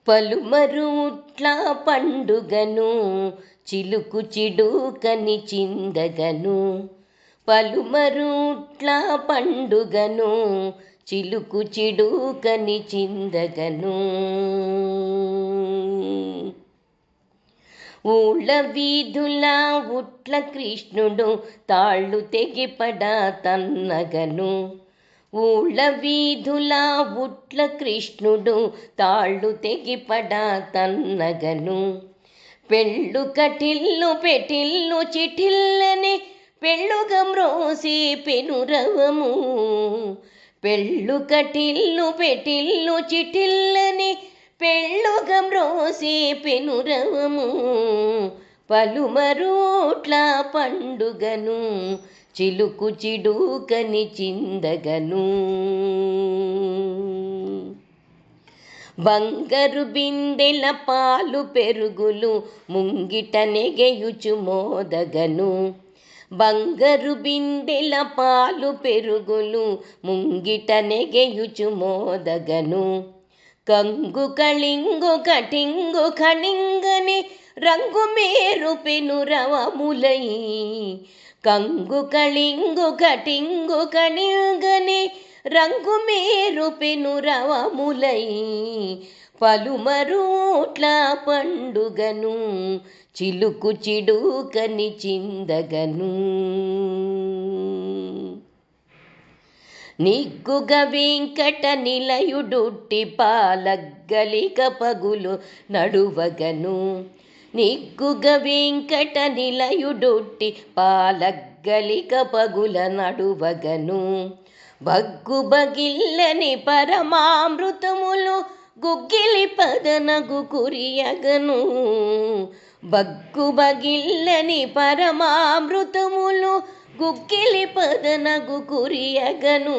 పలుమరుట్ల పండుగను చిలుకు చిడుకని చిందగను. పలుమరుట్ల పండుగను చిలుకు చిడుకని చిందగను. ఊళ్ళ వీధుల ఉట్ల కృష్ణుడు తాళ్ళు తెగిపడా తన్నగను. ఊళ్ళ వీధుల ఉట్ల కృష్ణుడు తాళ్ళు తెగిపడా తన్నగను. పెళ్ళు కటిల్లు పెటిల్లు చిటిల్లని పెళ్ళుగా మ్రోసి పెనురవము. పెళ్ళు కటిల్లు పెటిల్లు చిటిల్లని పెళ్ళుగా మ్రోసి పెనురవము. పలుమరుట్ల పండుగను చిలుకు చిడుకని చిందగను. బంగారు బిందెల పాలు పెరుగులు ముంగిట నెగెయుచు మోదగను. బంగారు బిందెల పాలు పెరుగులు ముంగిట నెగెయుచు మోదగను. కంగు కళింగు కటింగు కణింగని రంగు మేరు పెనురవములై. కంగు కళింగు కటింగు కణింగని రంగు మేరు పెనురవములై. పలుమరుట్ల పండుగను చిలుకు చిడుకని చిందగను. నిగ్గుగ వెంకట నిలయుడుట్టి పాలగ్గలిక పగులు నడువగను. నిగ్గుగ వెంకట నిలయుడుట్టి పాలగ్గలిక పగుల నడువగను. బగ్గు బగిల్లని పరమామృతములు గుగ్గిలి పదనగు కురియగను. బగ్గు బగిల్లని పరమామృతములు గుగ్గిలి పదనగు కురియగను.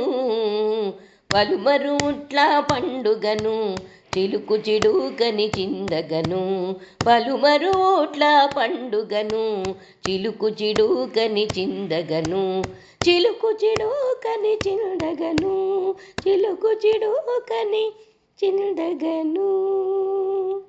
పలుమరుట్ల పండుగను చిలుకు చిడుకని చిందగను. పలుమరుట్ల పండుగను చిలుకు చిడుకని చిందగను. చిలుకు చిడుకని చిందగను. చిలుకు చిడుకని చిందగను.